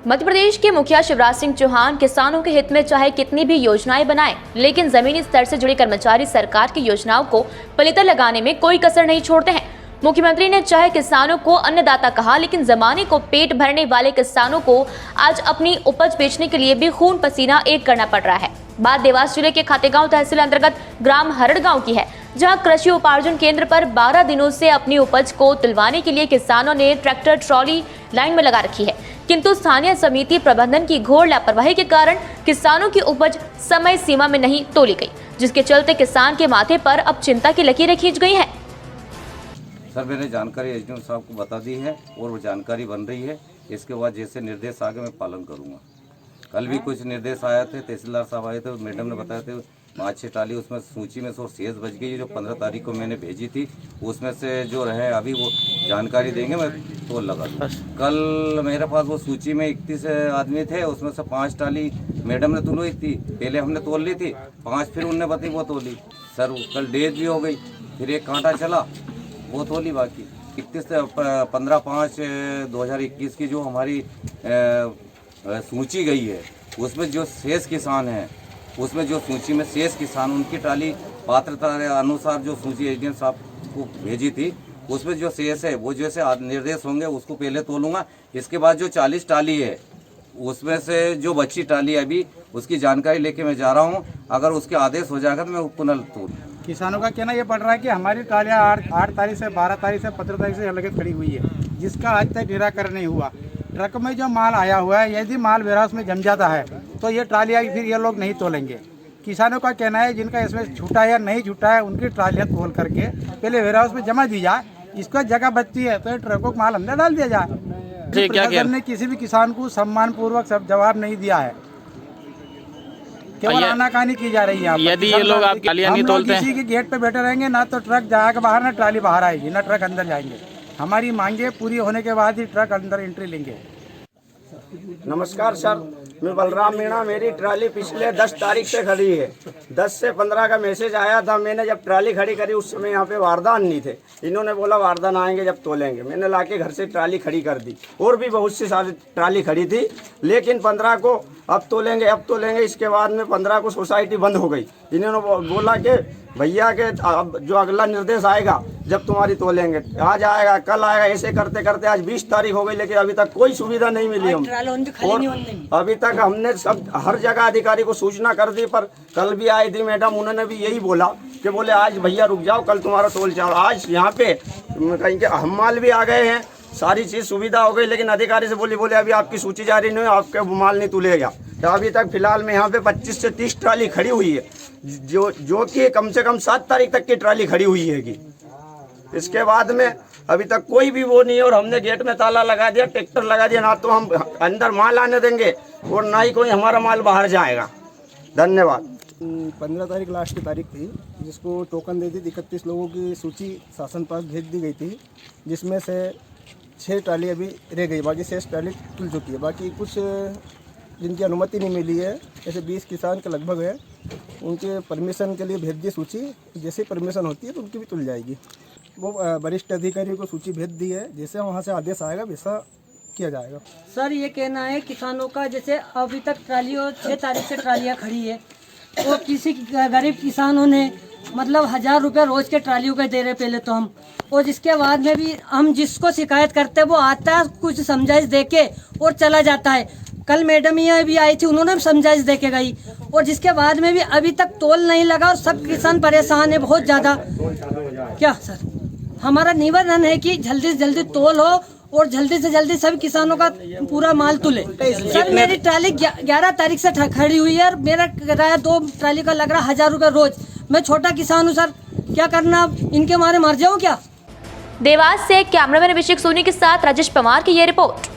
मध्य प्रदेश के मुखिया शिवराज सिंह चौहान किसानों के हित में चाहे कितनी भी योजनाएं बनाएं, लेकिन जमीनी स्तर से जुड़े कर्मचारी सरकार की योजनाओं को पलीता लगाने में कोई कसर नहीं छोड़ते हैं। मुख्यमंत्री ने चाहे किसानों को अन्नदाता कहा, लेकिन जमाने को पेट भरने वाले किसानों को आज अपनी उपज बेचने के लिए भी खून पसीना एक करना पड़ रहा है। बात देवास जिले के खातेगांव तहसील अंतर्गत ग्राम हरड़ गांव की है, जहां कृषि उपार्जन केंद्र पर 12 दिनों से अपनी उपज को तुलवाने के लिए किसानों ने ट्रैक्टर ट्रॉली लाइन में लगा रखी है, किंतु स्थानीय समिति प्रबंधन की घोर लापरवाही के कारण किसानों की उपज समय सीमा में नहीं तोली गई, जिसके चलते किसान के माथे पर अब चिंता की लकीरें खींच गई हैं। सर, मैंने जानकारी एसडीएम साहब को बता दी है और वो जानकारी बन रही है। इसके बाद जैसे निर्देश आगे मैं पालन करूंगा। कल भी कुछ निर्देश आए थे, तहसीलदार साहब आए थे, मैडम ने बताया थे 5-6 टाली उसमें सूची में से शेष बच गई, जो 15 तारीख को मैंने भेजी थी। उसमें से जो रहे अभी वो जानकारी देंगे, मैं तोल लगा दूँ। कल मेरे पास वो सूची में 31 आदमी थे, उसमें से 5 टाली मैडम ने तुलवाई थी, पहले हमने तोल ली थी, 5 फिर उनने बताई वो तोली। सर कल डेट भी हो गई, फिर एक कांटा चला वो तोली। बाकी 15/5/2021 की जो हमारी सूची गई है, उसमें जो शेष किसान हैं, उसमें जो सूची में शेष किसान उनकी ट्राली पात्रता के अनुसार जो सूची एसडीएम साहब को भेजी थी, उसमें जो शेष है वो जैसे निर्देश होंगे उसको पहले तोलूंगा। इसके बाद जो 40 टाली है उसमें से जो बच्ची टाली है अभी उसकी जानकारी लेके मैं जा रहा हूँ। अगर उसके आदेश हो जाएगा तो मैं पुनः तोलूँ। किसानों का कहना ये पड़ रहा है कि हमारी ट्रालियाँ 8 तारीख से 12 तारीख से 15 तारीख से लगत खड़ी हुई है, जिसका आज तक निराकरण नहीं हुआ। ट्रक में जो माल आया हुआ है, यदि माल वेयरहाउस में जम जाता है तो ये ट्रालियाँ फिर ये लोग नहीं तोलेंगे। किसानों का कहना है जिनका इसमें छूटा है या नहीं छूटा है, उनकी ट्रालियाँ तोल करके पहले वेयरहाउस में जमा दी जाए। इसका जगह बचती है तो ट्रकों को माल अंदर डाल दिया जाए। प्रशासन ने किसी भी किसान को सम्मान पूर्वक सब जवाब नहीं दिया है, केवल आनाकानी की जा रही है। यदि ये लोग आपकी ट्रालियां नहीं तोलते हैं, किसी के गेट पे बैठे रहेंगे ना तो ट्रक जाएगा बाहर, ना ट्राली बाहर आएगी, ना ट्रक अंदर जाएंगे। हमारी मांगे पूरी होने के बाद ही ट्रक अंदर एंट्री लेंगे। नमस्कार सर, मैं बलराम मीणा। मेरी ट्राली पिछले 10 तारीख से खड़ी है। 10 से 15 का मैसेज आया था। मैंने जब ट्राली खड़ी करी उस समय यहाँ पे वारदान नहीं थे। इन्होंने बोला वारदान आएंगे जब तोलेंगे। मैंने लाके घर से ट्राली खड़ी कर दी और भी बहुत सी सारी ट्राली खड़ी थी, लेकिन 15 को अब तोलेंगे। इसके बाद में 15 को सोसाइटी बंद हो गई। इन्होंने बोला कि भैया के जो अगला निर्देश आएगा जब तुम्हारी तोलेंगे, आज आएगा कल आएगा, ऐसे करते करते आज 20 तारीख हो गई, लेकिन अभी तक कोई सुविधा नहीं मिली हम। और अभी तक हमने सब हर जगह अधिकारी को सूचना कर दी, पर कल भी आई थी मैडम, उन्होंने भी यही बोला कि बोले आज भैया रुक जाओ, कल तुम्हारा तोल जाओ। आज यहाँ पे कहीं के हम माल भी आ गए हैं, सारी चीज़ सुविधा हो गई, लेकिन अधिकारी से बोले अभी आपकी सूची जारी नहीं है, आपके माल नहीं तुलेगा। तो अभी तक फिलहाल में यहाँ पे 25 से 30 ट्राली खड़ी हुई है, जो कि कम से कम 7 तारीख तक की ट्राली खड़ी हुई है कि इसके बाद में अभी तक कोई भी वो नहीं है। और हमने गेट में ताला लगा दिया, ट्रैक्टर लगा दिया, ना तो हम अंदर माल आने देंगे और ना ही कोई हमारा माल बाहर जाएगा। धन्यवाद। 15 तारीख लास्ट की तारीख थी, जिसको टोकन दे दी थी। 31 लोगों की सूची शासन पास भेज दी गई थी, जिसमें से 6 ट्राली अभी रह गई, बाकी 6 ट्राली खुल चुकी है। बाकी कुछ जिनकी अनुमति नहीं मिली है, जैसे 20 किसान के लगभग है, उनके परमिशन के लिए भेज दी सूची। जैसे परमिशन होती है तो उनकी भी तुल जाएगी। वो वरिष्ठ अधिकारी को सूची भेज दी है, जैसे वहाँ से आदेश आएगा वैसा किया जाएगा। सर ये कहना है किसानों का, जैसे अभी तक ट्रालियों 6 तारीख से ट्रालियाँ खड़ी है, तो किसी गरीब किसानों ने मतलब 1000 रुपये रोज के ट्रालियों के दे रहे पहले तो हम, और जिसके बाद में भी हम जिसको शिकायत करते हैं वो आता है, कुछ समझाइश दे के और चला जाता है। कल मैडम यहाँ भी आई थी, उन्होंने भी समझाइश दे के गई, और जिसके बाद में भी अभी तक तोल नहीं लगा और सब किसान परेशान है बहुत ज़्यादा। क्या सर, हमारा निवेदन है कि जल्दी से जल्दी तोल हो और जल्दी से जल्दी सभी किसानों का पूरा माल तुले। सर मेरी ट्राली 11 तारीख से खड़ी हुई है और मेरा किराया 2 ट्राली का लग रहा 1000 रुपये रोज। मैं छोटा किसान हूँ सर, क्या करना, इनके मारे मर जाऊँ क्या। देवास से कैमरामैन अभिषेक सोनी के साथ राजेश पवार की ये रिपोर्ट।